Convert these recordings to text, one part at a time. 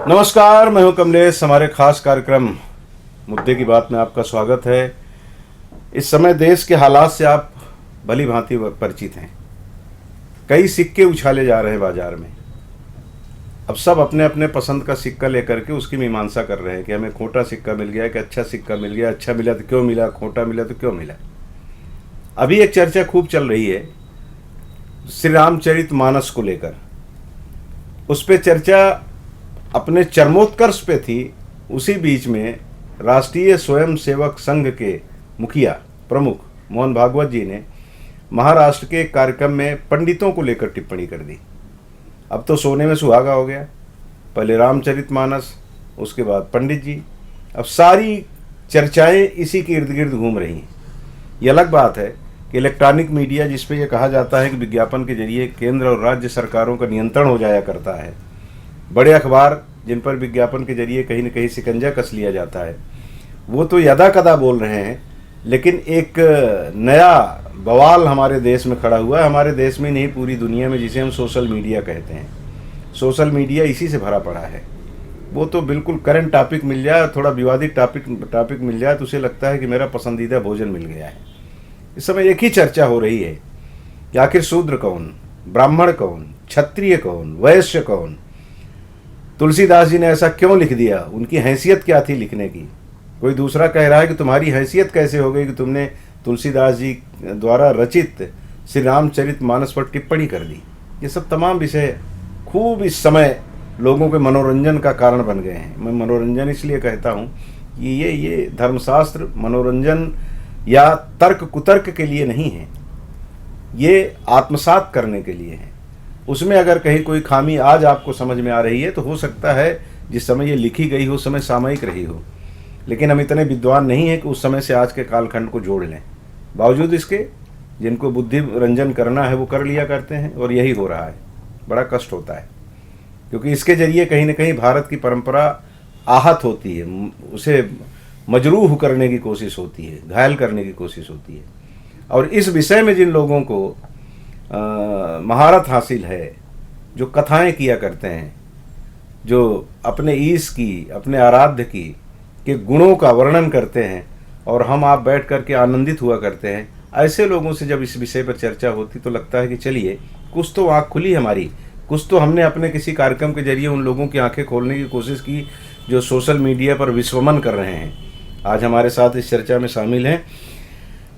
नमस्कार, मैं हूं कमलेश। हमारे खास कार्यक्रम मुद्दे की बात में आपका स्वागत है। इस समय देश के हालात से आप भली भांति परिचित हैं। कई सिक्के उछाले जा रहे हैं बाजार में। अब सब अपने अपने पसंद का सिक्का लेकर के उसकी मीमांसा कर रहे हैं कि हमें खोटा सिक्का मिल गया कि अच्छा सिक्का मिल गया, अच्छा मिला तो क्यों मिला, खोटा मिला तो क्यों मिला। अभी एक चर्चा खूब चल रही है श्री रामचरितमानस को लेकर। उस पर चर्चा अपने चरमोत्कर्ष पे थी। उसी बीच में राष्ट्रीय स्वयंसेवक संघ के मुखिया प्रमुख मोहन भागवत जी ने महाराष्ट्र के एक कार्यक्रम में पंडितों को लेकर टिप्पणी कर दी। अब तो सोने में सुहागा हो गया। पहले रामचरितमानस, उसके बाद पंडित जी। अब सारी चर्चाएं इसी के इर्द गिर्द घूम रही हैं। ये अलग बात है कि इलेक्ट्रॉनिक मीडिया, जिस पे ये कहा जाता है कि विज्ञापन के जरिए केंद्र और राज्य सरकारों का नियंत्रण हो जाया करता है, बड़े अखबार जिन पर विज्ञापन के जरिए कहीं न कहीं शिकंजा कस लिया जाता है, वो तो यदा कदा बोल रहे हैं। लेकिन एक नया बवाल हमारे देश में खड़ा हुआ है, हमारे देश में नहीं पूरी दुनिया में, जिसे हम सोशल मीडिया कहते हैं। सोशल मीडिया इसी से भरा पड़ा है। वो तो बिल्कुल करंट टॉपिक मिल जाए, थोड़ा विवादित टॉपिक मिल जाए तो उसे लगता है कि मेरा पसंदीदा भोजन मिल गया है। इस समय एक ही चर्चा हो रही है कि आखिर शूद्र कौन, ब्राह्मण कौन, क्षत्रिय कौन, वैश्य कौन। तुलसीदास जी ने ऐसा क्यों लिख दिया, उनकी हैसियत क्या थी लिखने की। कोई दूसरा कह रहा है कि तुम्हारी हैसियत कैसे हो गई कि तुमने तुलसीदास जी द्वारा रचित श्री रामचरितमानस पर टिप्पणी कर दी। ये सब तमाम विषय खूब इस समय लोगों के मनोरंजन का कारण बन गए हैं। मैं मनोरंजन इसलिए कहता हूँ कि ये धर्मशास्त्र मनोरंजन या तर्क कुतर्क के लिए नहीं है, ये आत्मसात करने के लिए है। उसमें अगर कहीं कोई खामी आज आपको समझ में आ रही है तो हो सकता है जिस समय ये लिखी गई हो उस समय सामयिक रही हो, लेकिन हम इतने विद्वान नहीं हैं कि उस समय से आज के कालखंड को जोड़ लें। बावजूद इसके जिनको बुद्धि रंजन करना है वो कर लिया करते हैं, और यही हो रहा है। बड़ा कष्ट होता है क्योंकि इसके जरिए कहीं ना कहीं भारत की परंपरा आहत होती है, उसे मजरूह करने की कोशिश होती है, घायल करने की कोशिश होती है। और इस विषय में जिन लोगों को महारत हासिल है, जो कथाएं किया करते हैं, जो अपने ईश की, अपने आराध्य की के गुणों का वर्णन करते हैं और हम आप बैठ करके आनंदित हुआ करते हैं, ऐसे लोगों से जब इस विषय पर चर्चा होती तो लगता है कि चलिए कुछ तो आँख खुली हमारी, कुछ तो हमने अपने किसी कार्यक्रम के जरिए उन लोगों की आंखें खोलने की कोशिश की जो सोशल मीडिया पर विश्वमन कर रहे हैं। आज हमारे साथ इस चर्चा में शामिल हैं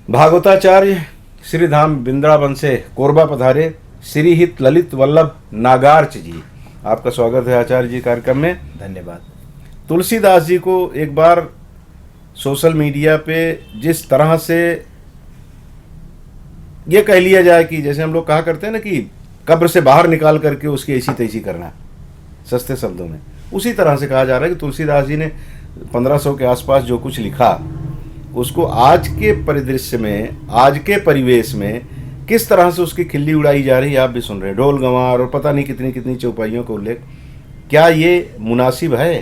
भागवताचार्य श्रीधाम वृंदावन से कोरबा पधारे श्रीहित ललित वल्लभ नागार्च जी। आपका स्वागत है आचार्य जी कार्यक्रम में। धन्यवाद। तुलसीदास जी को एक बार सोशल मीडिया पे जिस तरह से ये कह लिया जाए कि जैसे हम लोग कहा करते हैं ना कि कब्र से बाहर निकाल करके उसकी ऐसी तैसी करना, सस्ते शब्दों में, उसी तरह से कहा जा रहा है कि तुलसीदास जी ने 1500 के आसपास जो कुछ लिखा उसको आज के परिदृश्य में, आज के परिवेश में किस तरह से उसकी खिल्ली उड़ाई जा रही है आप भी सुन रहे हैं। ढोल गंवार और पता नहीं कितनी कितनी चौपाइयों का उल्लेख। क्या ये मुनासिब है?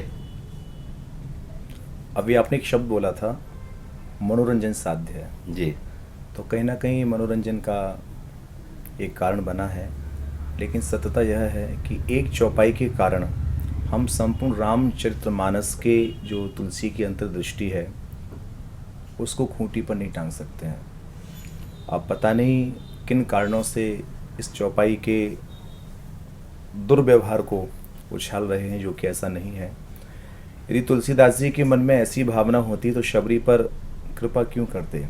अभी आपने एक शब्द बोला था मनोरंजन साध्य है जी। तो कहीं ना कहीं मनोरंजन का एक कारण बना है, लेकिन सत्यता यह है कि एक चौपाई के कारण हम संपूर्ण रामचरितमानस के जो तुलसी की अंतर्दृष्टि है उसको खूंटी पर नहीं टांग सकते हैं। अब पता नहीं किन कारणों से इस चौपाई के दुर्व्यवहार को उछाल रहे हैं, जो कि ऐसा नहीं है। यदि तुलसीदास जी के मन में ऐसी भावना होती तो शबरी पर कृपा क्यों करते,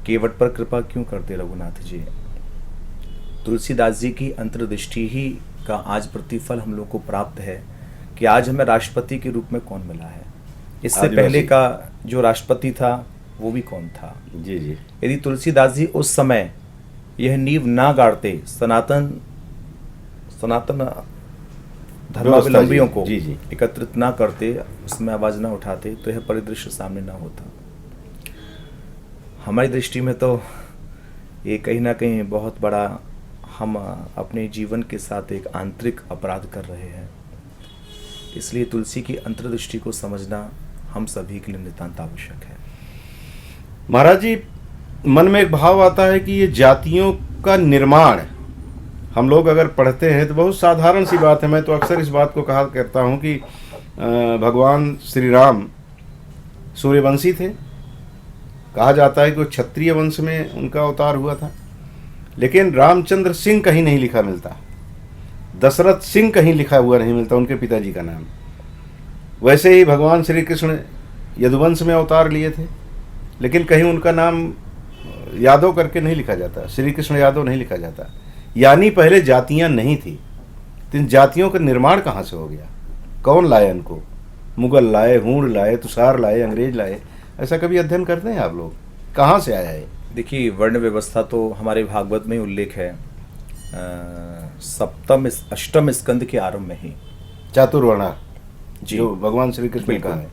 केवट पर कृपा क्यों करते रघुनाथ जी। तुलसीदास जी की अंतर्दृष्टि ही का आज प्रतिफल हम लोग को प्राप्त है कि आज हमें राष्ट्रपति के रूप में कौन मिला है। इससे पहले का जो राष्ट्रपति था वो भी कौन था। जी जी। यदि तुलसीदास जी उस समय यह नींव ना गाड़ते, सनातन धर्मावलंबियों को जी जी एकत्रित ना करते, उसमें आवाज ना उठाते, तो यह परिदृश्य सामने ना होता। हमारी दृष्टि में तो ये कहीं ना कहीं बहुत बड़ा हम अपने जीवन के साथ एक आंतरिक अपराध कर रहे हैं। इसलिए तुलसी की अंतर्दृष्टि को समझना हम सभी के लिए नितांत आवश्यक है। महाराज जी, मन में एक भाव आता है कि ये जातियों का निर्माण हम लोग अगर पढ़ते हैं तो बहुत साधारण सी बात है। मैं तो अक्सर इस बात को कहा करता हूँ कि भगवान श्री राम सूर्यवंशी थे। कहा जाता है कि वो क्षत्रिय वंश में उनका अवतार हुआ था, लेकिन रामचंद्र सिंह कहीं नहीं लिखा मिलता, दशरथ सिंह कहीं लिखा हुआ नहीं मिलता उनके पिताजी का नाम। वैसे ही भगवान श्री कृष्ण यदुवंश में अवतार लिए थे, लेकिन कहीं उनका नाम यादव करके नहीं लिखा जाता, श्री कृष्ण यादव नहीं लिखा जाता। यानी पहले जातियां नहीं थी, तो इन जातियों का निर्माण कहाँ से हो गया? कौन लाए इनको? मुगल लाए, हूण लाए, तुषार लाए, अंग्रेज लाए? ऐसा कभी अध्ययन करते हैं आप लोग? कहाँ से आया है? देखिए, वर्ण व्यवस्था तो हमारे भागवत में ही उल्लेख है, सप्तम अष्टम स्कंद के आरंभ में ही चातुर्वर्णा जी, जो भगवान श्री कृष्ण ने कहा है।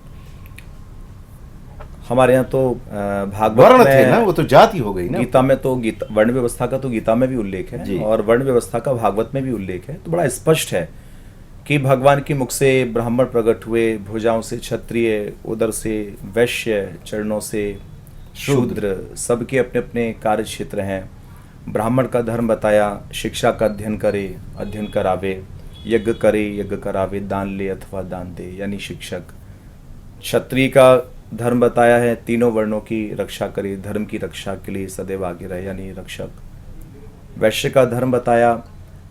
हमारे यहाँ तो भागवत वर्ण में थे ना, वो तो जाति हो गई ना। गीता में तो वर्ण व्यवस्था का तो गीता में भी उल्लेख जी। है और वर्ण व्यवस्था का भागवत में भी उल्लेख है। तो बड़ा स्पष्ट है कि भगवान के मुख से ब्राह्मण प्रकट हुए, भुजाओं से क्षत्रिय, उदर से वैश्य, चरणों से शूद्र, सबके अपने अपने कार्य क्षेत्र हैं। ब्राह्मण का धर्म बताया, शिक्षा का अध्ययन करे, अध्ययन करावे, यज्ञ करे, यज्ञ करावे, दान ले अथवा दान दे, यानी शिक्षक। क्षत्रिय का धर्म बताया है, तीनों वर्णों की रक्षा करे, धर्म की रक्षा के लिए सदैव आगे रहे, यानी रक्षक। वैश्य का धर्म बताया,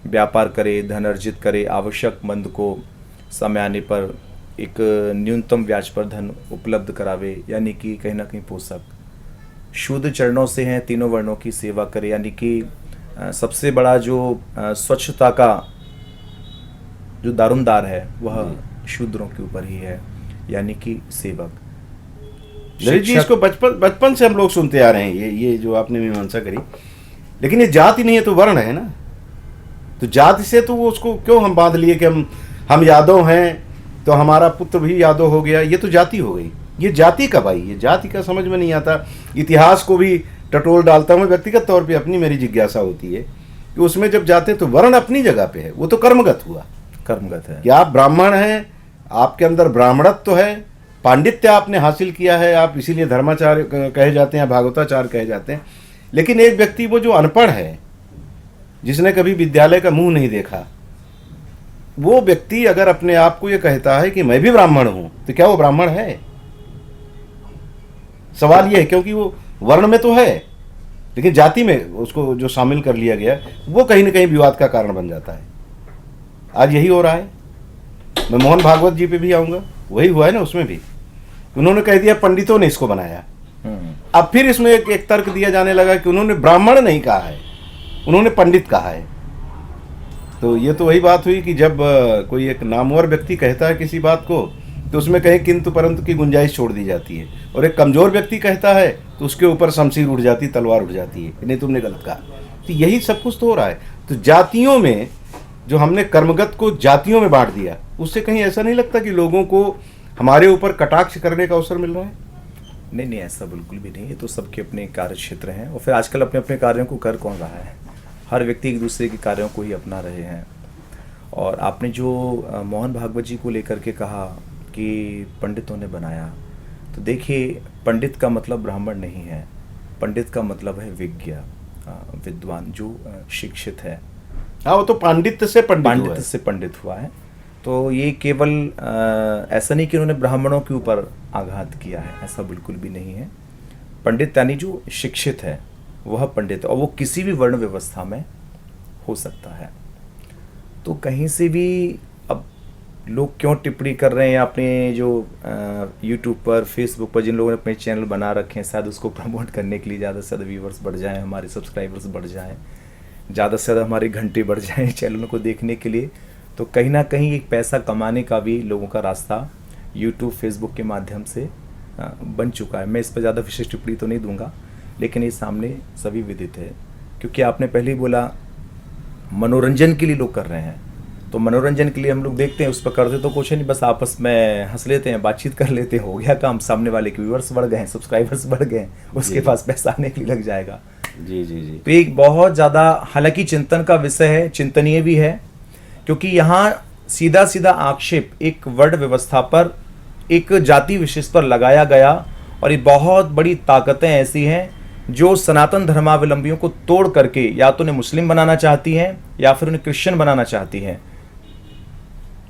व्यापार करे, धन अर्जित करे, आवश्यक मंद को समय आने पर एक न्यूनतम ब्याज पर धन उपलब्ध करावे, यानी कि कहीं ना कहीं पोषक। शूद्र चरणों से हैं, तीनों वर्णों की सेवा करे, यानी कि सबसे बड़ा जो स्वच्छता का जो दारोमदार है वह शूद्रों के ऊपर ही है, यानी कि सेवक। जी, इसको बचपन से हम लोग सुनते आ रहे हैं, ये जो आपने मीमांसा करी। लेकिन ये जाति नहीं है तो वर्ण है ना। तो जाति से तो वो उसको क्यों हम बांध लिए कि हम यादव हैं तो हमारा पुत्र भी यादव हो गया? ये तो जाति हो गई। ये जाति कब आई? ये जाति का समझ में नहीं आता। इतिहास को भी टटोल डालता हूँ व्यक्तिगत तौर पे, अपनी मेरी जिज्ञासा होती है कि उसमें जब जाते तो वर्ण अपनी जगह पे है, वो तो कर्मगत हुआ। कर्मगत है कि आप ब्राह्मण हैं, आपके अंदर ब्राह्मणत्व है, पांडित्य आपने हासिल किया है, आप इसीलिए धर्माचार्य कहे जाते हैं, भागवताचार्य कहे जाते हैं। लेकिन एक व्यक्ति वो जो अनपढ़ है, जिसने कभी विद्यालय का मुंह नहीं देखा, वो व्यक्ति अगर अपने आप को ये कहता है कि मैं भी ब्राह्मण हूं, तो क्या वो ब्राह्मण है? सवाल ये है, क्योंकि वो वर्ण में तो है लेकिन जाति में उसको जो शामिल कर लिया गया वो कहीं ना कहीं विवाद का कारण बन जाता है। आज यही हो रहा है। मैं मोहन भागवत जी पे भी आऊंगा, वही हुआ है ना। उसमें भी उन्होंने कह दिया पंडितों ने इसको बनाया। अब फिर इसमें एक तर्क दिया जाने लगा कि उन्होंने ब्राह्मण नहीं कहा है, उन्होंने पंडित कहा है। तो ये तो वही बात हुई कि जब कोई एक नामवर व्यक्ति कहता है किसी बात को तो उसमें कहीं किंतु परंतु की गुंजाइश छोड़ दी जाती है, और एक कमजोर व्यक्ति कहता है तो उसके ऊपर शमशीर उठ जाती, तलवार उठ जाती है, नहीं तुमने गलत कहा। तो यही सब कुछ तो हो रहा है। तो जातियों में जो हमने कर्मगत को जातियों में बांट दिया, उससे कहीं ऐसा नहीं लगता कि लोगों को हमारे ऊपर कटाक्ष करने का अवसर मिल रहा है? नहीं नहीं, ऐसा बिल्कुल भी नहीं। ये तो सबके अपने कार्य क्षेत्र हैं, और फिर आजकल अपने अपने कार्यों को कर कौन रहा है? हर व्यक्ति एक दूसरे के कार्यों को ही अपना रहे हैं। और आपने जो मोहन भागवत जी को लेकर के कहा कि पंडितों ने बनाया, तो देखिए, पंडित का मतलब ब्राह्मण नहीं है। पंडित का मतलब है विज्ञ, विद्वान, जो शिक्षित है। हाँ, वो तो पांडित्य से पंडित हुआ है। तो ये केवल ऐसा नहीं कि उन्होंने ब्राह्मणों के ऊपर आघात किया है, ऐसा बिल्कुल भी नहीं है। पंडित यानी जो शिक्षित है वह पंडित है, और वो किसी भी वर्ण व्यवस्था में हो सकता है। तो कहीं से भी अब लोग क्यों टिप्पणी कर रहे हैं, अपने जो यूट्यूब पर, फेसबुक पर जिन लोगों ने अपने चैनल बना रखे हैं, शायद उसको प्रमोट करने के लिए ज़्यादा से ज़्यादा व्यूवर्स बढ़ जाएं, हमारे सब्सक्राइबर्स बढ़ जाएं, ज़्यादा से ज़्यादा हमारे घंटे बढ़ जाएं चैनलों को देखने के लिए। तो कहीं ना कहीं एक पैसा कमाने का भी लोगों का रास्ता यूट्यूब, फेसबुक के माध्यम से बन चुका है। मैं इस पर ज़्यादा विशेष टिप्पणी तो नहीं दूंगा, लेकिन ये सामने सभी विदित है। क्योंकि आपने पहले ही बोला मनोरंजन के लिए लोग कर रहे हैं, तो मनोरंजन के लिए हम लोग देखते हैं, उस पर करते तो कुछ नहीं, बस आपस में हंस लेते हैं, बातचीत कर लेते हैं, हो गया काम। सामने वाले के व्यूअर्स बढ़ गए, सब्सक्राइबर्स बढ़ गए, उसके पास पैसा आने के लिए लग जाएगा। जी जी जी। तो एक बहुत ज़्यादा, हालांकि चिंतन का विषय है, चिंतनीय भी है, क्योंकि यहाँ सीधा सीधा आक्षेप एक वर्ण व्यवस्था पर, एक जाति विशेष पर लगाया गया। और ये बहुत बड़ी ताकतें ऐसी हैं जो सनातन धर्मावलंबियों को तोड़ करके या तो उन्हें मुस्लिम बनाना चाहती हैं या फिर उन्हें क्रिश्चियन बनाना चाहती हैं।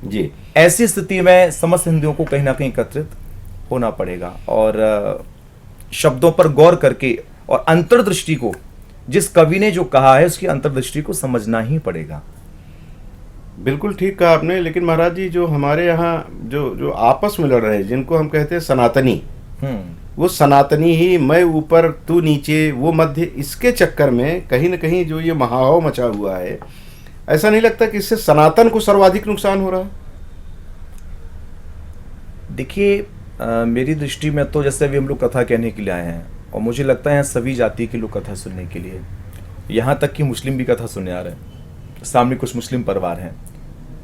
जी, ऐसी स्थिति में समस्त हिंदुओं को कहीं ना कहीं एकत्रित होना पड़ेगा और शब्दों पर गौर करके और अंतर्दृष्टि को, जिस कवि ने जो कहा है उसकी अंतर्दृष्टि को समझना ही पड़ेगा। बिल्कुल ठीक कहा आपने। लेकिन महाराज जी, जो हमारे यहाँ जो जो आपस में लड़ रहे हैं, जिनको हम कहते हैं सनातनी, वो सनातनी ही मैं ऊपर तू नीचे वो मध्य, इसके चक्कर में कहीं ना कहीं जो ये महाव मचा हुआ है, ऐसा नहीं लगता कि इससे सनातन को सर्वाधिक नुकसान हो रहा है? देखिए, मेरी दृष्टि में तो जैसे अभी हम लोग कथा कहने के लिए आए हैं और मुझे लगता है सभी जाति के लोग कथा सुनने के लिए, यहाँ तक कि मुस्लिम भी कथा सुनने आ रहे हैं। सामने कुछ मुस्लिम परिवार हैं,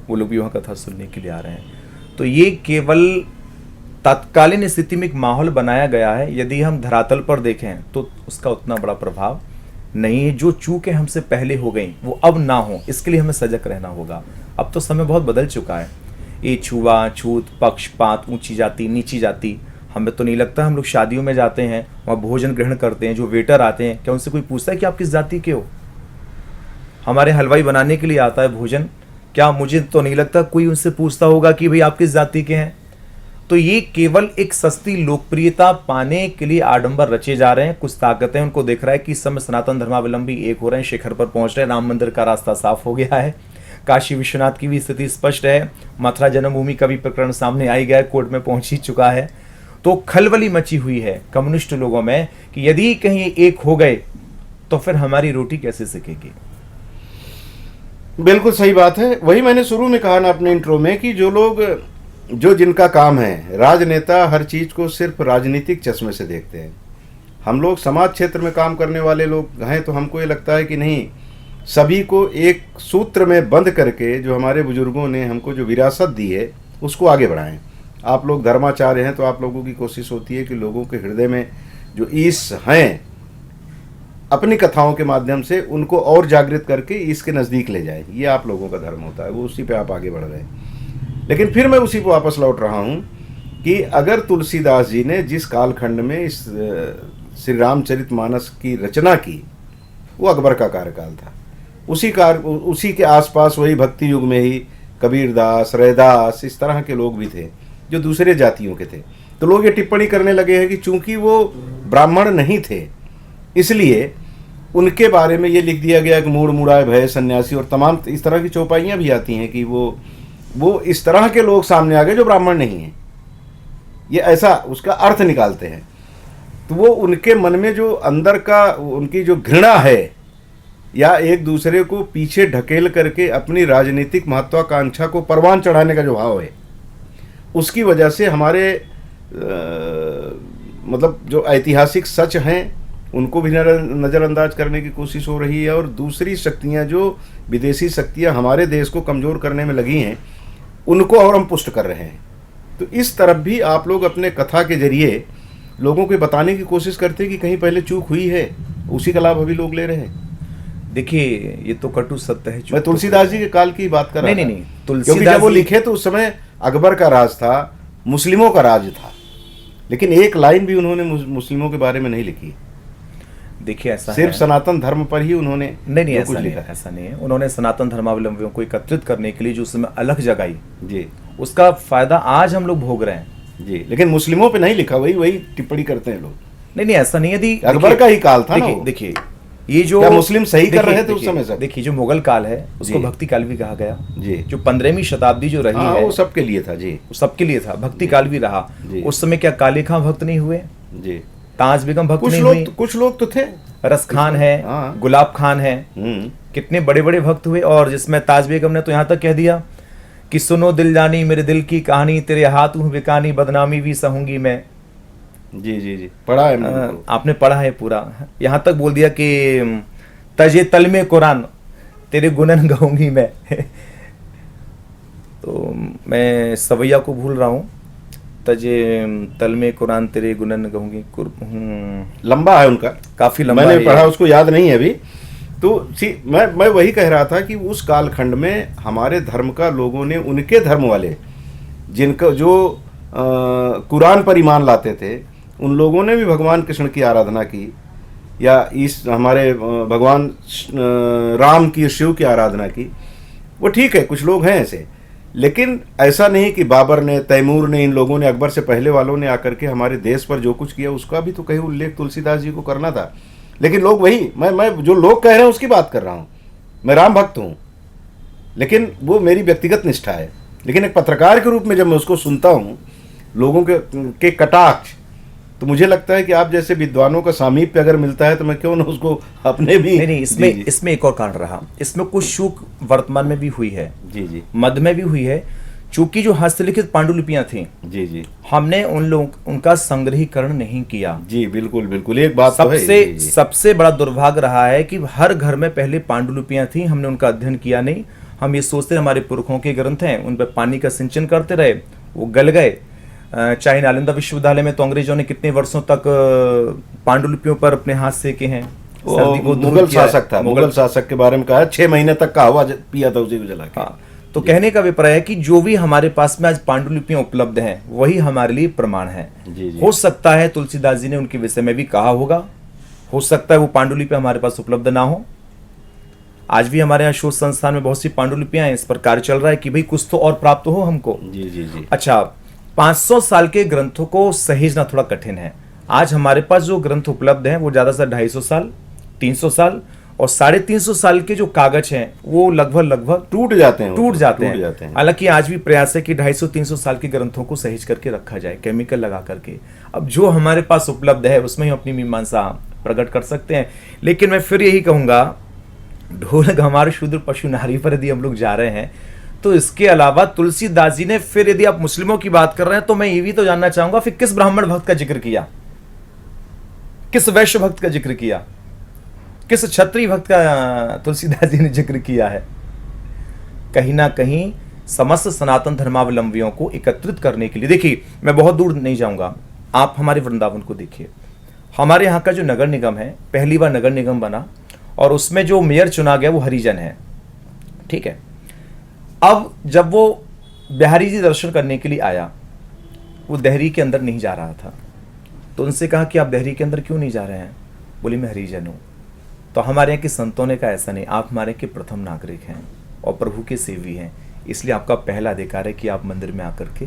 वो लोग भी वहाँ कथा सुनने के लिए आ रहे हैं। तो ये केवल तत्कालीन स्थिति में एक माहौल बनाया गया है। यदि हम धरातल पर देखें तो उसका उतना बड़ा प्रभाव नहीं है। जो चूकें हमसे पहले हो गई वो अब ना हो, इसके लिए हमें सजग रहना होगा। अब तो समय बहुत बदल चुका है। ये छुआछूत, पक्षपात, ऊंची जाति नीची जाति, हमें तो नहीं लगता। हम लोग शादियों में जाते हैं, वहाँ भोजन ग्रहण करते हैं, जो वेटर आते हैं क्या उनसे कोई पूछता है कि आप किस जाति के हो? हमारे हलवाई बनाने के लिए आता है भोजन, क्या मुझे तो नहीं लगता कोई उनसे पूछता होगा कि भाई आप किस जाति के हैं। तो ये केवल एक सस्ती लोकप्रियता पाने के लिए आडंबर रचे जा रहे हैं। कुछ ताकतें उनको देख रहा है कि इस समय सनातन धर्मावलंबी एक हो रहे हैं, शिखर पर पहुंच रहे हैं, राम मंदिर का रास्ता साफ हो गया है, काशी विश्वनाथ की भी स्थिति स्पष्ट है, मथुरा जन्मभूमि का भी प्रकरण सामने आ ही गया है, कोर्ट में पहुंच ही चुका है। तो खलबली मची हुई है कम्युनिस्ट लोगों में कि यदि कहीं एक हो गए तो फिर हमारी रोटी कैसे सिकेगी। बिल्कुल सही बात है। वही मैंने शुरू में कहा ना अपने इंट्रो में कि जो लोग, जो जिनका काम है, राजनेता हर चीज को सिर्फ राजनीतिक चश्मे से देखते हैं। हम लोग समाज क्षेत्र में काम करने वाले लोग हैं, तो हमको ये लगता है कि नहीं, सभी को एक सूत्र में बंद करके जो हमारे बुजुर्गों ने हमको जो विरासत दी है उसको आगे बढ़ाएं। आप लोग धर्माचार्य हैं, तो आप लोगों की कोशिश होती है कि लोगों के हृदय में जो ईश हैं, अपनी कथाओं के माध्यम से उनको और जागृत करके इसके नज़दीक ले जाए। ये आप लोगों का धर्म होता है, वो उसी पे आप आगे बढ़ रहे हैं। लेकिन फिर मैं उसी पर वापस लौट रहा हूँ कि अगर तुलसीदास जी ने जिस कालखंड में इस श्री रामचरितमानस की रचना की, वो अकबर का कार्यकाल था। उसी के आसपास वही भक्ति युग में ही कबीरदास, रैदास, इस तरह के लोग भी थे जो दूसरे जातियों के थे। तो लोग ये टिप्पणी करने लगे हैं कि चूंकि वो ब्राह्मण नहीं थे, इसलिए उनके बारे में ये लिख दिया गया कि मूढ़ मुड़ाए भय सन्यासी, और तमाम इस तरह की चौपाइयाँ भी आती हैं कि वो इस तरह के लोग सामने आ गए जो ब्राह्मण नहीं हैं। ये ऐसा उसका अर्थ निकालते हैं। तो वो उनके मन में जो अंदर का उनकी जो घृणा है, या एक दूसरे को पीछे ढकेल करके अपनी राजनीतिक महत्वाकांक्षा को परवान चढ़ाने का जो भाव है, उसकी वजह से हमारे मतलब जो ऐतिहासिक सच हैं उनको भी नज़रअंदाज करने की कोशिश हो रही है, और दूसरी शक्तियां, जो विदेशी शक्तियां हमारे देश को कमज़ोर करने में लगी हैं, उनको और हम पुष्ट कर रहे हैं। तो इस तरफ भी आप लोग अपने कथा के जरिए लोगों को बताने की कोशिश करते हैं कि कहीं पहले चूक हुई है, उसी का लाभ अभी लोग ले रहे हैं। देखिए, ये तो कटु सत्य है। मैं तुलसीदास जी के काल की बात कर रहा था। नहीं, क्योंकि जब वो लिखे तो उस समय अकबर का राज था, मुस्लिमों का राज था, लेकिन एक लाइन भी उन्होंने मुस्लिमों के बारे में नहीं लिखी। देखिए, ऐसा सिर्फ सनातन धर्म पर ही उन्होंने नहीं ऐसा नहीं है। उन्होंने सनातन धर्मावलंबियों को एकत्रित करने के लिए जो उसमें अलग जगाई जी, उसका उसका फायदा आज हम लोग भोग रहे हैं जी। लेकिन मुस्लिमों पे नहीं लिखा, वही टिप्पणी करते हैं लोग। नहीं, ऐसा नहीं है। यदि अकबर का ही काल था ना। देखिए, ये जो क्या मुस्लिम सही कर रहे थे उस समय से? देखिए, जो मुगल काल है उसको जी। भक्ति काल भी कहा गया जी। जो 15वीं शताब्दी जो रही है, वो सबके लिए था जी, वो सबके लिए था, भक्ति काल भी रहा। जी। उस समय क्या काले खां भक्त नहीं हुए? जी। ताज बेगम भक्त नहीं हुई? कुछ लोग तो थे, रस खान है, हाँ। गुलाब खान है, कितने बड़े बड़े भक्त हुए। और जिसमें ताज बेगम ने तो यहाँ तक कह दिया कि सुनो दिल जानी मेरे दिल की कहानी, तेरे हाथ हूँ बेकानी, बदनामी भी सहूंगी मैं। जी जी जी, पढ़ा है मैंने। आपने पढ़ा है पूरा। यहाँ तक बोल दिया कि तजे तल में कुरान, तेरे गुनन गाऊंगी मैं। तो मैं सवैया को भूल रहा हूँ। तजे तल में कुरान, तेरे गुनन गाऊंगी। लंबा है उनका, काफी लंबा मैंने है, पढ़ा, उसको याद नहीं है अभी। तो मैं वही कह रहा था कि उस कालखंड में हमारे धर्म का लोगों ने, उनके धर्म वाले जिनका जो कुरान पर ईमान लाते थे, उन लोगों ने भी भगवान कृष्ण की आराधना की। या इस हमारे भगवान राम की, शिव की आराधना की, वो ठीक है, कुछ लोग हैं ऐसे। लेकिन ऐसा नहीं कि बाबर ने, तैमूर ने, इन लोगों ने, अकबर से पहले वालों ने आकर के हमारे देश पर जो कुछ किया उसका भी तो कहीं उल्लेख तुलसीदास जी को करना था। लेकिन लोग वही, मैं जो लोग कह रहे हैं उसकी बात कर रहा हूँ। मैं राम भक्त हूँ, लेकिन वो मेरी व्यक्तिगत निष्ठा है। लेकिन एक पत्रकार के रूप में जब मैं उसको सुनता हूँ, लोगों के कटाक्ष, तो मुझे लगता है कि आप जैसे विद्वानों का सामीप्य अगर मिलता है तो मैं क्यों ना उसको अपने भी। नहीं, इसमें एक और कारण रहा, इसमें कुछ चूक वर्तमान में भी हुई है, जी जी, मध्य में भी हुई है। चूंकि जो हस्तलिखित पांडुलिपियां थी, जी जी, हमने उनका संग्रहीकरण नहीं किया। जी बिल्कुल बिल्कुल, एक बात तो है। सबसे बड़ा दुर्भाग्य रहा है कि हर घर में पहले पांडुलिपियां थी, हमने उनका अध्ययन किया नहीं। हम ये सोचते हमारे पुरखों के ग्रंथ हैं, उन पर पानी का सिंचन करते रहे, वो गल गए। चाहे नालंदा विश्वविद्यालय में तो अंग्रेजों ने कितने वर्षों तक पांडुलिपियों पर अपने हाथ सेके हैं। मुगल शासक था, मुगल शासक के बारे में कहा 6 महीने तक का हवा पिया था उसी को जला के। तो कहने का अभिप्राय है कि जो भी हमारे पास में आज पांडुलिपियां उपलब्ध हैं वही हमारे लिए प्रमाण है। हो सकता है तुलसीदास जी ने उनके विषय में भी कहा होगा, हो सकता है वो पांडुलिपि हमारे पास उपलब्ध ना हो। आज भी हमारे यहाँ शोध संस्थान में बहुत सी पांडुलिपियां हैं, इस पर कार्य चल रहा है कि भाई कुछ तो और प्राप्त हो हमको। जी जी जी। अच्छा, 500 साल के ग्रंथों को सहेजना थोड़ा कठिन है। आज हमारे पास जो ग्रंथ उपलब्ध हैं वो ज्यादा से 250 साल, 300 साल और 350 साल के जो कागज हैं वो लगभग टूट जाते हैं। हालांकि आज भी प्रयास है कि 250-300 साल के ग्रंथों को सहेज करके रखा जाए, केमिकल लगा करके। अब जो हमारे पास उपलब्ध है उसमें ही अपनी मीमांसा प्रकट कर सकते हैं। लेकिन मैं फिर यही कहूंगा, ढोल हमारे शूद्र पशु नारी पर यदि हम लोग जा रहे हैं तो इसके अलावा तुलसीदास जी ने, फिर यदि आप मुस्लिमों की बात कर रहे हैं तो मैं ये भी तो जानना चाहूंगा फिर किस ब्राह्मण भक्त का जिक्र किया, किस वैश्य भक्त का जिक्र किया, किस क्षत्रिय भक्त का तुलसीदास जी ने जिक्र किया है। कहीं ना कहीं समस्त सनातन धर्मावलंबियों को एकत्रित करने के लिए, देखिए मैं बहुत दूर नहीं जाऊंगा, आप हमारे वृंदावन को देखिए। हमारे यहाँ का जो नगर निगम है, पहली बार नगर निगम बना और उसमें जो मेयर चुना गया वो हरिजन है, ठीक है। अब जब वो बिहारी जी दर्शन करने के लिए आया, वो देहरी के अंदर नहीं जा रहा था, तो उनसे कहा कि आप देहरी के अंदर क्यों नहीं जा रहे हैं? बोली मैं हरिजन हूँ। तो हमारे यहाँ के संतों ने कहा ऐसा नहीं, आप हमारे के प्रथम नागरिक हैं और प्रभु के सेवी हैं, इसलिए आपका पहला अधिकार है कि आप मंदिर में आकर के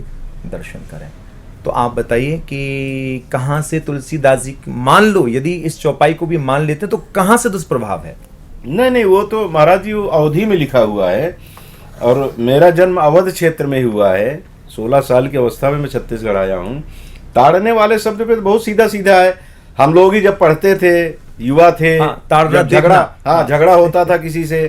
दर्शन करें। तो आप बताइए कि कहाँ से तुलसीदास जी, मान लो यदि इस चौपाई को भी मान लेते हैं तो कहाँ से दुष्प्रभाव है? नहीं, वो तो महाराज जी अवधि में लिखा हुआ है और मेरा जन्म अवध क्षेत्र में ही हुआ है। 16 साल की अवस्था में मैं छत्तीसगढ़ आया हूँ। ताड़ने वाले शब्द पे तो बहुत सीधा सीधा है। हम लोग ही जब पढ़ते थे, युवा थे, झगड़ा होता था किसी से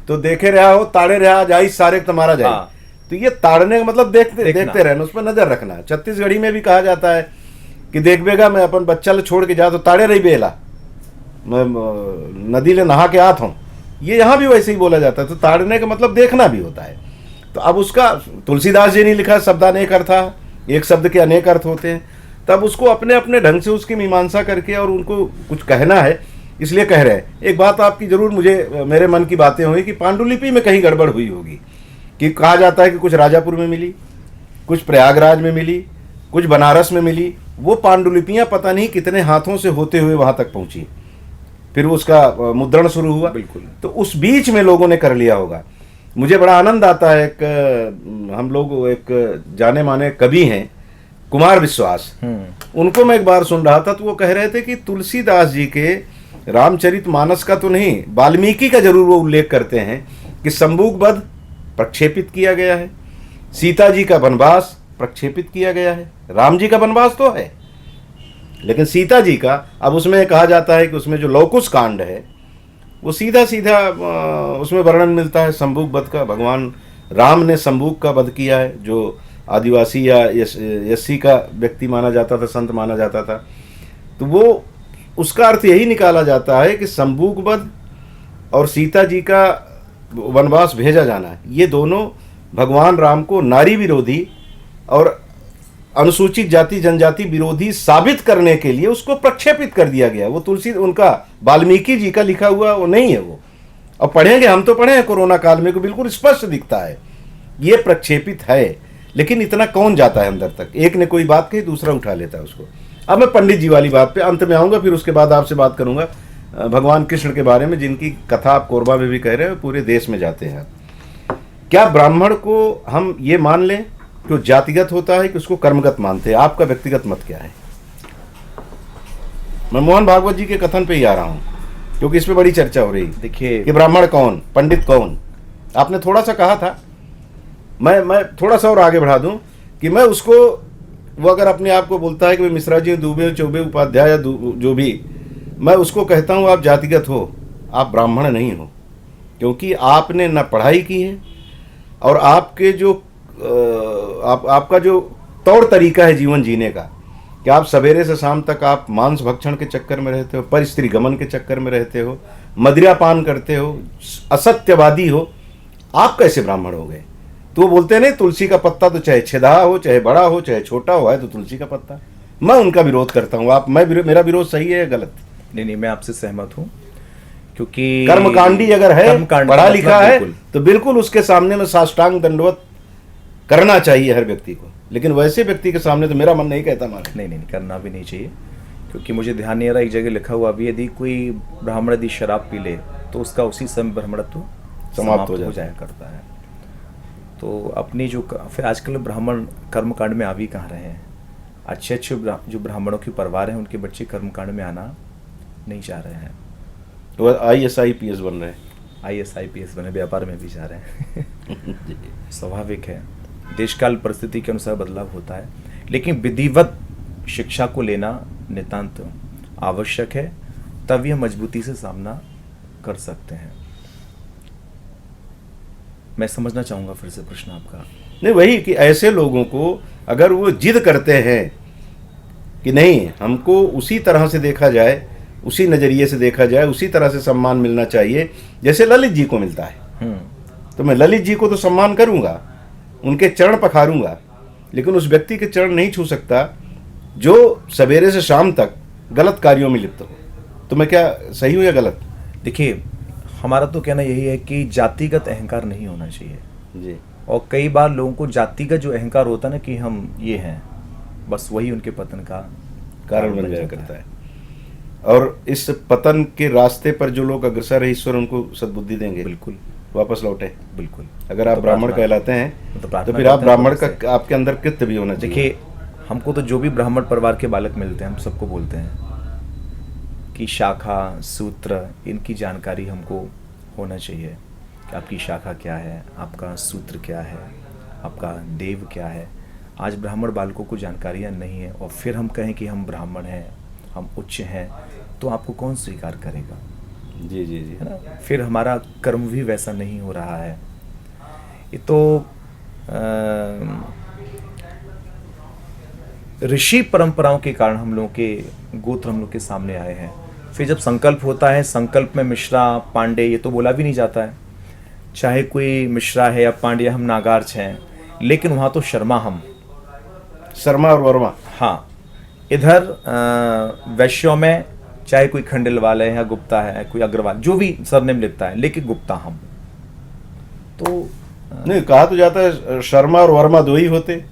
तो देखे रहा हो, ताड़े रहा जाई सारे तुम्हारा जाए। तो ये ताड़ने का मतलब देखते रहना, उस पर नजर रखना। छत्तीसगढ़ी में भी कहा जाता है कि देख बेगा मैं अपन बच्चा ले छोड़ के जा तो ताड़े रही बेला, मैं नदी ले नहा के आत हूँ, ये यहाँ भी वैसे ही बोला जाता है। तो ताड़ने का मतलब देखना भी होता है। तो अब उसका तुलसीदास जी ने लिखा शब्द अनेक अर्थ था, एक शब्द के अनेक अर्थ होते हैं, तब उसको अपने अपने ढंग से उसकी मीमांसा करके और उनको कुछ कहना है इसलिए कह रहे हैं। एक बात आपकी जरूर मुझे, मेरे मन की बातें हुई कि पांडुलिपि में कहीं गड़बड़ हुई होगी, कि कहा जाता है कि कुछ राजापुर में मिली, कुछ प्रयागराज में मिली, कुछ बनारस में मिली। वो पांडुलिपियां पता नहीं कितने हाथों से होते हुए वहां तक पहुंची, फिर उसका मुद्रण शुरू हुआ। बिल्कुल, तो उस बीच में लोगों ने कर लिया होगा। मुझे बड़ा आनंद आता है, हम लोग एक जाने माने कवि हैं कुमार विश्वास, उनको मैं एक बार सुन रहा था तो वो कह रहे थे कि तुलसीदास जी के रामचरितमानस का तो नहीं, वाल्मीकि का जरूर वो उल्लेख करते हैं कि संबूक वध प्रक्षेपित किया गया है, सीता जी का वनवास प्रक्षेपित किया गया है। राम जी का वनवास तो है, लेकिन सीता जी का, अब उसमें कहा जाता है कि उसमें जो लौकुश कांड है वो सीधा सीधा उसमें वर्णन मिलता है संबूक वध का। भगवान राम ने संबूक का वध किया है, जो आदिवासी या यस्सी का व्यक्ति माना जाता था, संत माना जाता था। तो वो उसका अर्थ यही निकाला जाता है कि संबूक वध और सीता जी का वनवास भेजा जाना, ये दोनों भगवान राम को नारी विरोधी और अनुसूचित जाति जनजाति विरोधी साबित करने के लिए उसको प्रक्षेपित कर दिया गया। वो तुलसी, उनका वाल्मीकि जी का लिखा हुआ वो नहीं है वो। अब पढ़ेंगे, हम तो पढ़े हैं कोरोना काल में, को बिल्कुल स्पष्ट दिखता है ये प्रक्षेपित है। लेकिन इतना कौन जाता है अंदर तक? एक ने कोई बात कही, दूसरा उठा लेता है उसको। अब मैं पंडित जी वाली बात पे अंत में आऊंगा, फिर उसके बाद आपसे बात करूंगा भगवान कृष्ण के बारे में, जिनकी कथा आप कोरबा में भी कह रहे हो, पूरे देश में जाते हैं। क्या ब्राह्मण को हम ये मान लें कि वो जातिगत होता है कि उसको कर्मगत मानते हैं? आपका व्यक्तिगत मत क्या है? मैं मोहन भागवत जी के कथन पे ही आ रहा हूँ, क्योंकि इस पे बड़ी चर्चा हो रही है। देखिए कि ब्राह्मण कौन, पंडित कौन? आपने थोड़ा सा कहा था, मैं थोड़ा सा और आगे बढ़ा दूं कि मैं उसको, वो अगर अपने आप को बोलता है कि मैं मिश्रा जी, दुबे, चौबे, उपाध्याय या जो भी, मैं उसको कहता हूँ आप जातिगत हो, आप ब्राह्मण नहीं हो, क्योंकि आपने ना पढ़ाई की है और आपके जो आपका जो तौर तरीका है जीवन जीने का, कि आप सवेरे से शाम तक आप मांस भक्षण के चक्कर में रहते हो, पर स्त्री गमन के चक्कर में रहते हो, मदिरा पान करते हो, असत्यवादी हो, आप कैसे ब्राह्मण हो गए? तो वो बोलते हैं नहीं, तुलसी का पत्ता तो चाहे छिदा हो, चाहे बड़ा हो, चाहे छोटा हो, है तो तुलसी का पत्ता। मैं उनका विरोध करता हूँ। मेरा विरोध सही है या गलत? नहीं, मैं आपसे सहमत हूँ, क्योंकि कर्मकांडी अगर है, कर्मकांडी पढ़ा मतलब लिखा है, बिल्कुल। तो बिल्कुल उसके सामने में साष्टांग दंडवत करना चाहिए हर व्यक्ति को, लेकिन वैसे व्यक्ति के सामने तो मेरा मन नहीं कहता मारे। नहीं, करना भी नहीं चाहिए, क्योंकि मुझे ध्यान नहीं आ रहा, एक जगह लिखा हुआ भी, यदि कोई ब्राह्मण यदि शराब पी ले तो उसका उसी समय ब्राह्मणत्व समाप्त हो जाया करता है। तो अपनी फिर आजकल ब्राह्मण कर्मकांड में आ भी कहाँ रहे हैं? अच्छे जो ब्राह्मणों की परिवार हैं, उनके बच्चे कर्मकांड में आना नहीं चाह रहे हैं। वो IAS IPS बन रहे हैं, IAS IPS बने, व्यापार में भी जा रहे हैं। स्वाभाविक है, देशकाल परिस्थिति के अनुसार बदलाव होता है, लेकिन विधिवत शिक्षा को लेना नितांत आवश्यक है, तब यह मजबूती से सामना कर सकते हैं। मैं समझना चाहूँगा फिर से प्रश्न आपका। नहीं, वही कि ऐसे लोगों को अगर वो जिद करते हैं कि नहीं, हमको उसी तरह से देखा जाए, उसी नज़रिए से देखा जाए, उसी तरह से सम्मान मिलना चाहिए जैसे ललित जी को मिलता है, तो मैं ललित जी को तो सम्मान करूँगा, उनके चरण पखारूंगा, लेकिन उस व्यक्ति के चरण नहीं छू सकता जो सवेरे से शाम तक गलत कार्यों में लिप्त हो। तो मैं क्या सही हूँ या गलत? देखिए, हमारा तो कहना यही है कि जातिगत अहंकार नहीं होना चाहिए जी। और कई बार लोगों को जातिगत जो अहंकार होता है ना, कि हम ये हैं, बस वही उनके पतन का कारण बन जाया करता है। और इस पतन के रास्ते पर जो लोग अग्रसर है, ईश्वर उनको सद्बुद्धि देंगे, बिल्कुल वापस लौटे। बिल्कुल। अगर आप तो ब्राह्मण प्रार्थना- कहलाते हैं तो तो प्रार्थना फिर आप करते हैं ब्राह्मण प्रभु का आपके अंदर कृत्य भी होना चाहिए। देखिए, हमको तो जो भी ब्राह्मण परिवार के बालक मिलते हैं, हम सबको बोलते हैं कि शाखा सूत्र इनकी जानकारी हमको होना चाहिए, कि आपकी शाखा क्या है, आपका सूत्र क्या है, आपका देव क्या है। आज ब्राह्मण बालकों को जानकारियाँ नहीं है, और फिर हम कहें कि हम ब्राह्मण हैं, हम उच्च हैं, तो आपको कौन स्वीकार करेगा? जी जी जी। है ना? फिर हमारा कर्म भी वैसा नहीं हो रहा है। ये तो ऋषि परंपराओं के कारण हम लोगों के गोत्र हम लोग के सामने आए हैं। फिर जब संकल्प होता है, संकल्प में मिश्रा पांडे ये तो बोला भी नहीं जाता है, चाहे कोई मिश्रा है या पांड्या, हम नागार्च हैं, लेकिन वहाँ तो शर्मा हम, शर्मा और वर्मा। हाँ। इधर वैश्यों में चाहे कोई खंडेलवाल है या गुप्ता है, कोई अग्रवाल, जो भी सरनेम लिखता है, लेकिन गुप्ता हम। तो नहीं, कहा तो जाता है शर्मा और वर्मा दो ही होते।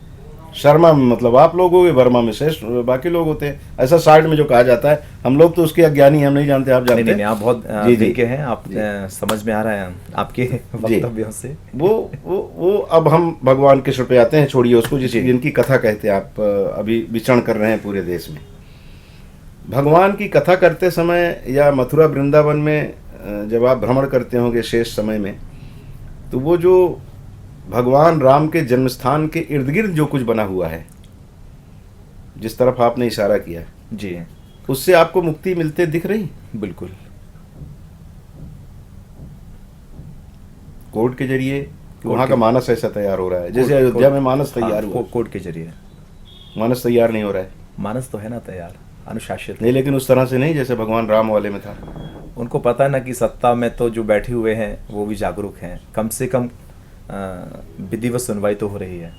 शर्मा में मतलब आप लोग हो गए, वर्मा में शेष बाकी लोग होते हैं, ऐसा साइड में जो कहा जाता है। हम लोग तो उसके अज्ञानी, हम नहीं जानते, आप जानते हैं। नहीं, आप बहुत जी, जी। विज्ञ हैं, आप समझ में आ रहा है आपके वक्तव्यों से। वो अब हम भगवान कृष्ण पे आते हैं, छोड़िए उसको, जिनकी कथा कहते हैं आप अभी विचरण कर रहे हैं पूरे देश में। भगवान की कथा करते समय या मथुरा वृंदावन में जब आप भ्रमण करते होंगे शेष समय में, तो वो जो भगवान राम के जन्मस्थान के इर्द गिर्द जो कुछ बना हुआ है, जिस तरफ आपने इशारा किया जी, उससे आपको मुक्ति मिलते दिख रही? बिल्कुल। कोर्ट के जरिए वहाँ का मानस ऐसा तैयार हो रहा है जैसे अयोध्या में मानस तैयार हुआ। कोर्ट के जरिए मानस तैयार नहीं हो रहा है। मानस तो है ना तैयार, अनुशासित नहीं, लेकिन उस तरह से नहीं जैसे भगवान राम वाले में था। उनको पता है ना कि सत्ता में तो जो बैठे हुए हैं वो भी जागरूक हैं, कम से कम विधिवत सुनवाई तो हो रही है।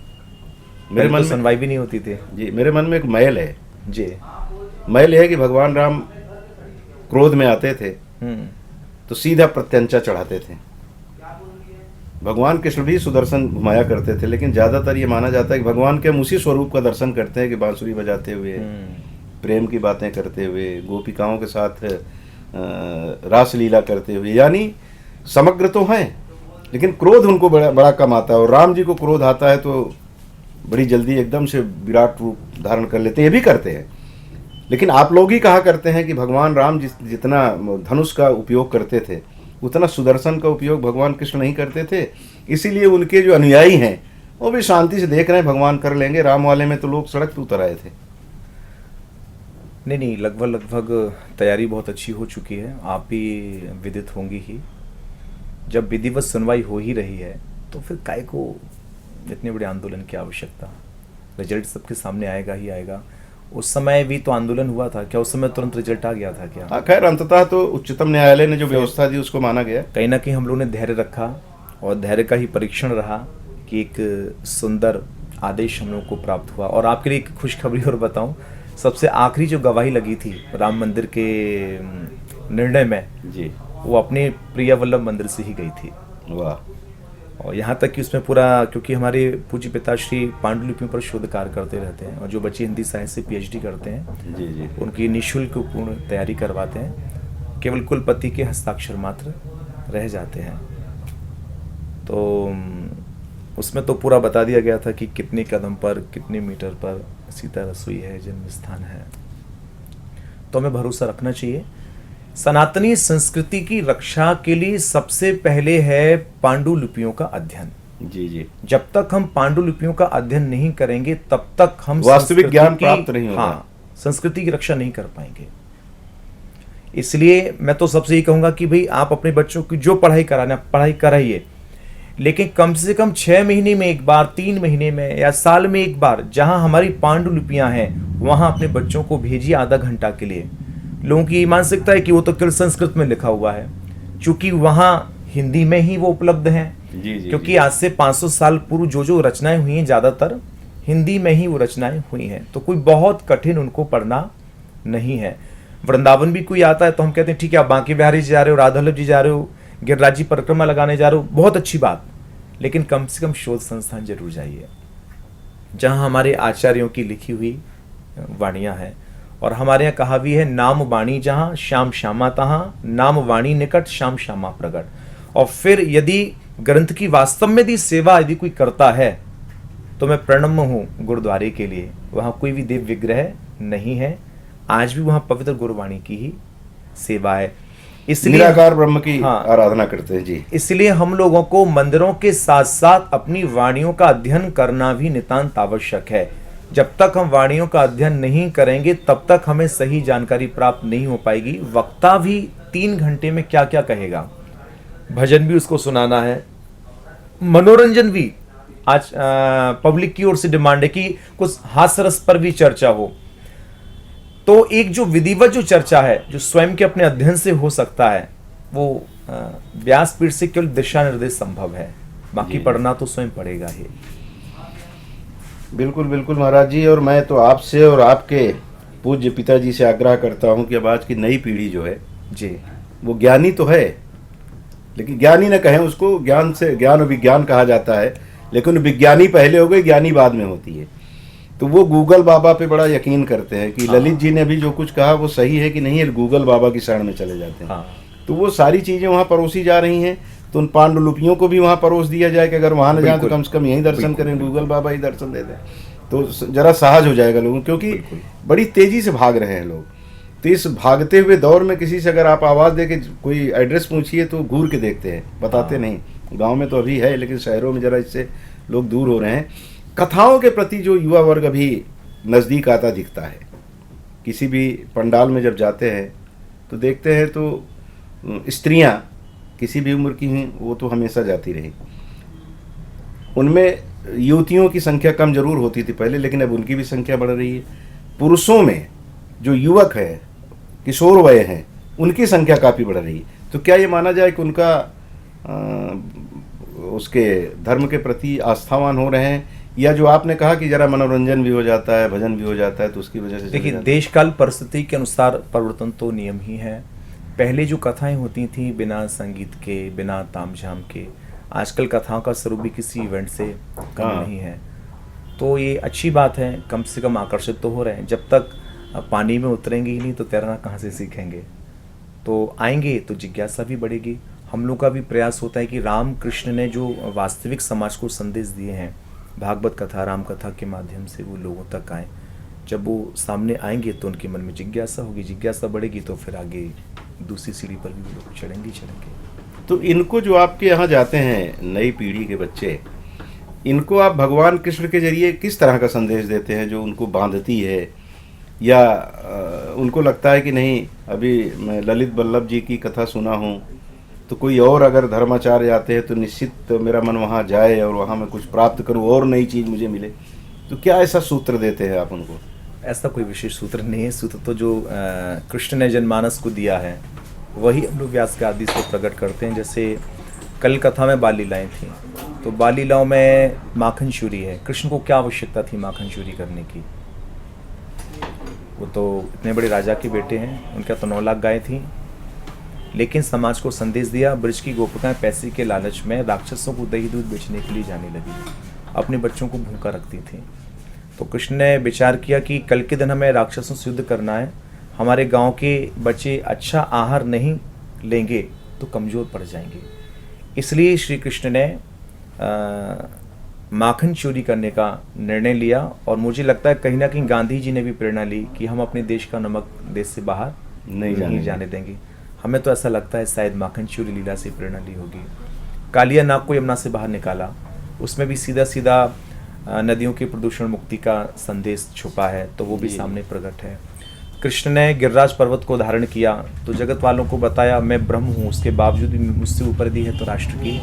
मेरे मन में सुनवाई भी नहीं होती थी। जी, मेरे मन में एक मैल है। जी, मैल है कि भगवान राम क्रोध में आते थे तो सीधा प्रत्यंचा चढ़ाते थे। भगवान कृष्ण भी सुदर्शन घुमाया करते थे, लेकिन ज़्यादातर ये माना जाता है कि भगवान के हम उसी स्वरूप का दर्शन करते हैं कि बांसुरी बजाते हुए, प्रेम की बातें करते हुए, गोपिकाओं के साथ रासलीला करते हुए, यानी समग्र तो हैं लेकिन क्रोध उनको बड़ा बड़ा कम आता है। और राम जी को क्रोध आता है तो बड़ी जल्दी एकदम से विराट रूप धारण कर लेते हैं, ये भी करते हैं। लेकिन आप लोग ही कहा करते हैं कि भगवान राम जितना धनुष का उपयोग करते थे उतना सुदर्शन का उपयोग भगवान कृष्ण नहीं करते थे, इसीलिए उनके जो अनुयायी हैं वो भी शांति से देख रहे हैं भगवान कर लेंगे। राम वाले में तो लोग सड़क पे उतर आए थे। नहीं, लगभग तैयारी बहुत अच्छी हो चुकी है, आप भी विदित होंगी ही। जब विधिवत सुनवाई हो ही रही है तो फिर काय को इतने बड़े आंदोलन की आवश्यकता? रिजल्ट सबके सामने आएगा ही आएगा। उस समय भी तो आंदोलन हुआ था क्या? उस समय तुरंत रिजल्ट आ गया था क्या? हाँ, खैर अंततः तो उच्चतम न्यायालय ने जो व्यवस्था दी उसको माना गया। कहीं ना कहीं हम लोगों ने धैर्य रखा और धैर्य का ही परीक्षण रहा कि एक सुंदर आदेश हम लोगों को प्राप्त हुआ। और आपके लिए एक खुशखबरी और बताऊं, सबसे आखिरी जो गवाही लगी थी राम मंदिर के निर्णय में जी, वो अपने प्रिय वल्लभ मंदिर से ही गई थी। वाह। और यहाँ तक कि उसमें पूरा, क्योंकि हमारे पूज्य पिताश्री पांडुलिपियों पर शोध कार्य करते रहते हैं और जो बच्चे हिंदी साहित्य से पीएचडी करते हैं जी जी, उनकी निःशुल्क पूर्ण तैयारी करवाते हैं, केवल कुलपति के हस्ताक्षर मात्र रह जाते हैं। तो उसमें तो पूरा बता दिया गया था कि कितने कदम पर कितने मीटर पर सीता रसोई है, जन्म स्थान है। तो हमें भरोसा रखना चाहिए। सनातनी संस्कृति की रक्षा के लिए सबसे पहले है पांडुलिपियों का अध्ययन। जी जी, जब तक हम पांडुलिपियों का अध्ययन नहीं करेंगे तब तक हम वास्तविक ज्ञान प्राप्त नहीं होगा। हाँ, संस्कृति की रक्षा नहीं कर पाएंगे। इसलिए मैं तो सबसे ये कहूंगा कि भाई आप अपने बच्चों की जो पढ़ाई कराना पढ़ाई कराइए, लेकिन कम से कम 6 महीने में एक बार, 3 महीने में या साल में एक बार जहां हमारी पांडुलिपियां हैं वहां अपने बच्चों को भेजिए आधा घंटा के लिए। लोगों की मानसिकता है कि वो तो केवल संस्कृत में लिखा हुआ है, क्योंकि वहां हिंदी में ही वो उपलब्ध हैं। जी जी, क्योंकि आज से 500 साल पूर्व जो रचनाएं हुई हैं ज्यादातर हिंदी में ही वो रचनाएं हुई हैं, तो कोई बहुत कठिन उनको पढ़ना नहीं है। वृंदावन भी कोई आता है तो हम कहते हैं ठीक है, आप बांके बिहारी जी जा रहे हो, राधा वल्लभ जी जा रहे हो, गिरिराज जी परिक्रमा लगाने जा रहे हो, बहुत अच्छी बात, लेकिन कम से कम शोध संस्थान जरूर जाइए जहां हमारे आचार्यों की लिखी हुई वाणियां हैं। और हमारे यहाँ कहा भी है, नाम वाणी जहां श्याम श्यामा तहां, नाम वाणी निकट श्याम श्यामा प्रगट। और फिर यदि ग्रंथ की वास्तव में यदि सेवा यदि कोई करता है तो मैं प्रणम्य हूं गुरुद्वारे के लिए। वहां कोई भी देव विग्रह नहीं है, आज भी वहां पवित्र गुरुवाणी की ही सेवा है। इसलिए निराकार ब्रह्म की हाँ, आराधना करते हैं जी। इसलिए हम लोगों को मंदिरों के साथ साथ अपनी वाणियों का अध्ययन करना भी नितांत आवश्यक है। जब तक हम वाणियों का अध्ययन नहीं करेंगे तब तक हमें सही जानकारी प्राप्त नहीं हो पाएगी। वक्ता भी 3 घंटे में क्या क्या कहेगा, भजन भी उसको सुनाना है, मनोरंजन भी। आज पब्लिक की ओर से डिमांड है कि कुछ हास्य रस पर भी चर्चा हो। तो एक जो विधिवत जो चर्चा है जो स्वयं के अपने अध्ययन से हो सकता है, वो व्यासपीठ से केवल दिशा निर्देश संभव है, बाकी पढ़ना तो स्वयं पड़ेगा ही। बिल्कुल बिल्कुल महाराज जी, और मैं तो आपसे और आपके पूज्य पिताजी से आग्रह करता हूं कि अब आज की नई पीढ़ी जो है जी, वो ज्ञानी तो है, लेकिन ज्ञानी न कहें उसको, ज्ञान से ज्ञान और विज्ञान कहा जाता है, लेकिन विज्ञानी पहले हो गए, ज्ञानी बाद में होती है। तो वो गूगल बाबा पे बड़ा यकीन करते हैं कि ललित जी ने भी जो कुछ कहा वो सही है कि नहीं है, गूगल बाबा की शरण में चले जाते हैं। तो वो सारी चीज़ें वहाँ परोसी जा रही हैं, तो उन पांडुलिपियों को भी वहाँ परोस दिया जाए कि अगर वहाँ न जाए तो कम से कम यहीं दर्शन करें, गूगल बाबा ही दर्शन दे दें, तो जरा सहज हो जाएगा लोगों, क्योंकि बड़ी तेज़ी से भाग रहे हैं लोग। तो इस भागते हुए दौर में किसी से अगर आप आवाज़ दे के कोई एड्रेस पूछिए तो घूर के देखते हैं, बताते नहीं। गांव में तो अभी है, लेकिन शहरों में ज़रा इससे लोग दूर हो रहे हैं। कथाओं के प्रति जो युवा वर्ग अभी नज़दीक आता दिखता है, किसी भी पंडाल में जब जाते हैं तो देखते हैं तो स्त्रियां किसी भी उम्र की हैं, वो तो हमेशा जाती रही। उनमें युवतियों की संख्या कम जरूर होती थी पहले, लेकिन अब उनकी भी संख्या बढ़ रही है। पुरुषों में जो युवक है, किशोर वय हैं, उनकी संख्या काफ़ी बढ़ रही है। तो क्या ये माना जाए कि उनका उसके धर्म के प्रति आस्थावान हो रहे हैं, या जो आपने कहा कि जरा मनोरंजन भी हो जाता है, भजन भी हो जाता है, तो उसकी वजह से? देखिए, देश काल परिस्थिति के अनुसार परिवर्तन तो नियम ही है। पहले जो कथाएं होती थी बिना संगीत के, बिना तामझाम के, आजकल कथाओं का स्वरूप भी किसी इवेंट से कम नहीं है। तो ये अच्छी बात है, कम से कम आकर्षित तो हो रहे हैं। जब तक पानी में उतरेंगे ही नहीं तो तैरना कहाँ से सीखेंगे। तो आएंगे तो जिज्ञासा भी बढ़ेगी। हम लोग का भी प्रयास होता है कि राम कृष्ण ने जो वास्तविक समाज को संदेश दिए हैं भागवत कथा राम कथा के माध्यम से वो लोगों तक आए। जब वो सामने आएंगे तो उनके मन में जिज्ञासा होगी, जिज्ञासा बढ़ेगी तो फिर आगे दूसरी सीढ़ी पर भी वो लोग चढ़ेंगे ही चढ़ेंगे। तो इनको जो आपके यहाँ जाते हैं नई पीढ़ी के बच्चे, इनको आप भगवान कृष्ण के जरिए किस तरह का संदेश देते हैं जो उनको बांधती है, या उनको लगता है कि नहीं अभी मैं ललित बल्लभ जी की कथा सुना हूँ तो कोई और अगर धर्माचार्य आते हैं तो निश्चित मेरा मन वहाँ जाए और वहाँ मैं कुछ प्राप्त करूँ और नई चीज़ मुझे मिले, तो क्या ऐसा सूत्र देते हैं आप उनको? ऐसा कोई विशेष सूत्र नहीं है। सूत्र तो जो कृष्ण ने जनमानस को दिया है वही हम लोग व्यास के आदि से प्रकट करते हैं। जैसे कल कथा में बाल लीलाएँ थी, तो बाल लीलाओं में माखन चोरी है। कृष्ण को क्या आवश्यकता थी माखन चोरी करने की? वो तो इतने बड़े राजा के बेटे हैं, उनका तो 9 लाख गायें थी, लेकिन समाज को संदेश दिया। ब्रज की गोपिकाएं पैसे के लालच में राक्षसों को दही दूध बेचने के लिए जाने लगी, अपने बच्चों को भूखा रखती थी। तो कृष्ण ने विचार किया कि कल के दिन हमें राक्षसों से युद्ध करना है, हमारे गांव के बच्चे अच्छा आहार नहीं लेंगे तो कमज़ोर पड़ जाएंगे। इसलिए श्री कृष्ण ने माखन चोरी करने का निर्णय लिया। और मुझे लगता है कहीं ना कहीं गांधी जी ने भी प्रेरणा ली कि हम अपने देश का नमक देश से बाहर नहीं जाने देंगे। हमें तो ऐसा लगता है शायद माखन चोरी लीला से प्रेरणा ली होगी। कालिया नाग को यमुना से बाहर निकाला, उसमें भी सीधा सीधा नदियों के प्रदूषण मुक्ति का संदेश छुपा है, तो वो भी सामने प्रकट है। कृष्ण ने गिरिराज पर्वत को धारण किया तो जगत वालों को बताया मैं ब्रह्म हूँ, उसके बावजूद भी मुझसे ऊपर दी है तो राष्ट्र की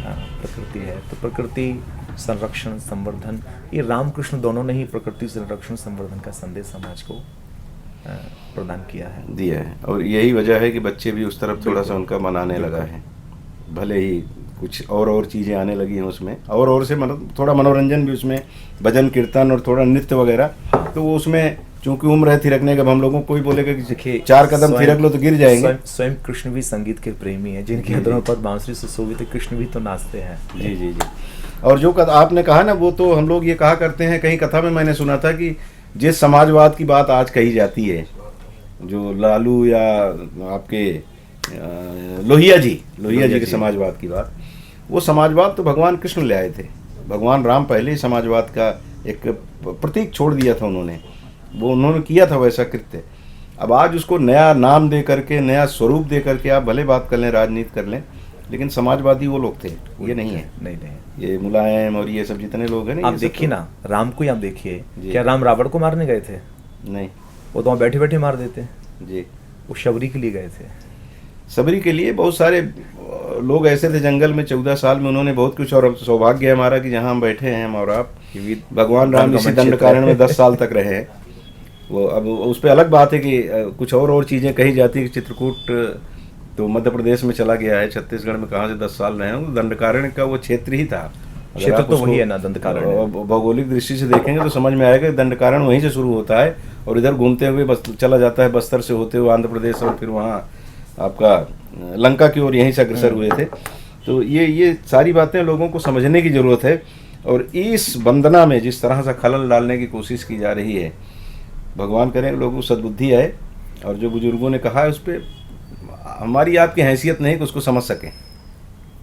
प्रकृति है। तो प्रकृति संरक्षण संवर्धन, ये रामकृष्ण दोनों ने ही प्रकृति संरक्षण संवर्धन का संदेश समाज को प्रदान किया है, दिया है। और यही वजह है कि बच्चे भी उस तरफ थोड़ा सा उनका मन आने लगा है, भले ही कुछ और चीज़ें आने लगी हैं उसमें, और से मतलब थोड़ा मनोरंजन भी उसमें, भजन कीर्तन और थोड़ा नृत्य वगैरह, तो वो उसमें चूंकि उम्र है थिरकने का, हम लोगों को कोई बोलेगा कि 4 कदम थिरक लो तो गिर जाएंगे। स्वयं कृष्ण भी संगीत के प्रेमी हैं, जिनके हृदयों पर बांसुरी सुशोभित कृष्ण भी तो नाचते हैं। जी जी जी। और जो आपने कहा ना, वो तो हम लोग ये कहा करते हैं, कहीं कथा में मैंने सुना था कि जिस समाजवाद की बात आज कही जाती है, जो लालू या आपके लोहिया जी के समाजवाद की बात, वो समाजवाद तो भगवान कृष्ण ले आए थे। भगवान राम पहले ही समाजवाद का एक प्रतीक छोड़ दिया था उन्होंने, वो उन्होंने किया था वैसा कृत्य। अब आज उसको नया नाम दे करके, नया स्वरूप दे करके आप भले बात कर लें, राजनीति कर लें, लेकिन समाजवादी वो लोग थे, ये नहीं है। नहीं ये मुलायम और ये सब जितने लोग हैं ना, आप देखिए ना, राम को ही आप देखिए, क्या राम रावण को मारने गए थे? नहीं, वो तो वहाँ बैठे बैठे मार देते जी। वो शबरी के लिए गए थे। शबरी के लिए बहुत सारे लोग ऐसे थे जंगल में, 14 साल में उन्होंने बहुत कुछ, और सौभाग्य है हमारा कि जहाँ हम बैठे हैं हम और आप, भगवान राम इसी दंडकारण्य में 10 साल तक रहे हैं। वो अब उस पर अलग बात है कि कुछ और चीज़ें कही जाती है कि चित्रकूट तो मध्य प्रदेश में चला गया है, छत्तीसगढ़ में कहाँ से 10 साल रहे हैं, दंडकारण्य का वो क्षेत्र ही था। क्षेत्र तो वही है ना दंडकारण्य। भौगोलिक दृष्टि से देखेंगे तो समझ में आएगा दंडकारण्य वहीं से शुरू होता है और इधर घूमते हुए चला जाता है बस्तर से होते हुए आंध्र प्रदेश और फिर वहाँ आपका लंका की ओर यहीं से अग्रसर हुए थे। तो ये सारी बातें लोगों को समझने की ज़रूरत है। और इस वंदना में जिस तरह से खलल डालने की कोशिश की जा रही है, भगवान करें लोगों को सद्बुद्धि आए, और जो बुजुर्गों ने कहा है उस पर हमारी आपकी हैसियत नहीं कि उसको समझ सकें।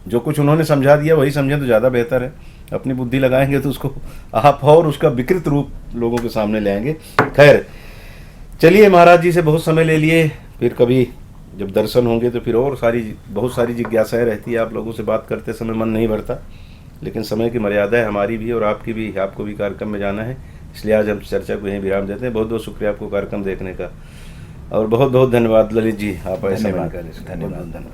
जो कुछ उन्होंने समझा दिया वही समझें तो ज़्यादा बेहतर है। अपनी बुद्धि लगाएंगे तो उसको आप और उसका विकृत रूप लोगों के सामने ले आएंगे। खैर चलिए, महाराज जी से बहुत समय ले लिए, फिर कभी जब दर्शन होंगे तो फिर और बहुत सारी जिज्ञासाएं रहती है। आप लोगों से बात करते समय मन नहीं भरता, लेकिन समय की मर्यादा है हमारी भी और आपकी भी। आपको भी कार्यक्रम में जाना है, इसलिए आज हम चर्चा को यहीं विराम देते हैं। बहुत बहुत शुक्रिया आपको कार्यक्रम देखने का, और बहुत बहुत धन्यवाद ललित जी, आप ऐसा धन्यवाद।